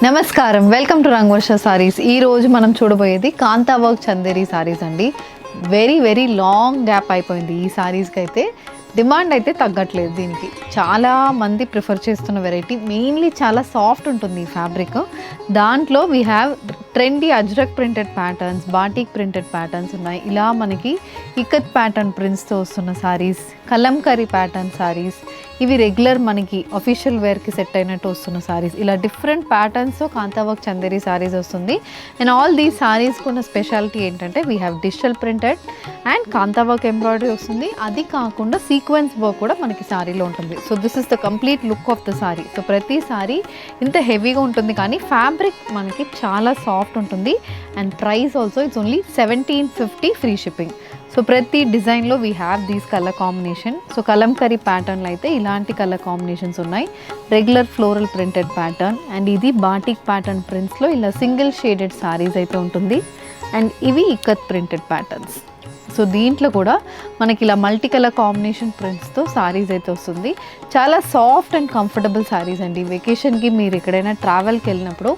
నమస్కారం, welcome to Rangavarsha saris. ఈ రోజు మనం చూడబోయేది కాంతా వర్క్ చందేరి సారీస్ అండి. వెరీ లాంగ్ గ్యాప్ అయిపోయింది ఈ సారీస్కి. అయితే డిమాండ్ అయితే తగ్గట్లేదు. దీనికి చాలా మంది ప్రిఫర్ చేస్తున్న వెరైటీ. మెయిన్లీ చాలా సాఫ్ట్ ఉంటుంది ఈ ఫ్యాబ్రిక్. దాంట్లో we have trendy ajrak printed patterns, batik printed patterns ఉన్నాయి. ఇలా మనకి ఇక్కత్ ప్యాటర్న్ ప్రింట్స్తో వస్తున్న సారీస్, కలంకరీ ప్యాటర్న్ సారీస్, ఇవి రెగ్యులర్ మనకి అఫీషియల్ వేర్కి సెట్ అయినట్టు వస్తున్న సారీస్. ఇలా డిఫరెంట్ ప్యాటర్న్స్తో కాంతా వర్క్ చందేరి సారీస్ వస్తుంది. అండ్ ఆల్ దీస్ సారీస్కి ఉన్న స్పెషాలిటీ ఏంటంటే we have digital printed and kantha work embroidery వస్తుంది. అది కాకుండా సీక్వెన్స్ వర్క్ కూడా మనకి సారీలో ఉంటుంది. So this is the complete look of the sari. So ప్రతి సారీ ఇంత హెవీగా ఉంటుంది, కానీ ఫ్యాబ్రిక్ మనకి చాలా సాఫ్ట్ ఉంటుంది. And price also it's only 1750 free shipping. So ప్రతి డిజైన్లో we have these colour combination. So kalamkari ప్యాటర్న్లో అయితే ఇలాంటి కలర్ కాంబినేషన్స్ ఉన్నాయి. Regular floral printed pattern and ఇది బాటిక్ ప్యాటర్న్ ప్రింట్స్లో ఇలా సింగిల్ షేడెడ్ సారీస్ అయితే ఉంటుంది. అండ్ ఇవి ఇక్కత్ ప్రింటెడ్ ప్యాటర్న్స్. సో దీంట్లో కూడా మనకి ఇలా మల్టీ కలర్ కాంబినేషన్ ప్రింట్స్తో సారీస్ అయితే వస్తుంది. చాలా సాఫ్ట్ అండ్ కంఫర్టబుల్ సారీస్ అండి. వెకేషన్కి మీరు ఎక్కడైనా ట్రావెల్కి వెళ్ళినప్పుడు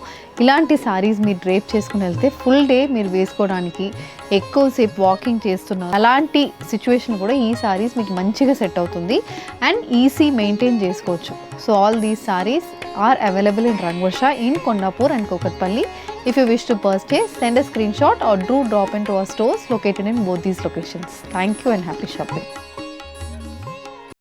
ఇలాంటి సారీస్ మీరు డ్రేప్ చేసుకుని వెళ్తే ఫుల్ డే మీరు వేసుకోవడానికి, ఎక్కువసేపు వాకింగ్ చేస్తున్నారు అలాంటి సిచ్యువేషన్ కూడా ఈ సారీస్ మీకు మంచిగా సెట్ అవుతుంది అండ్ ఈజీ మెయింటైన్ చేసుకోవచ్చు. So all these saris are available in Rangvarsha, in Kondapur and Kokatpalli. If you wish to purchase, send a screenshot or do drop into our stores located in both these locations. Thank you and happy shopping.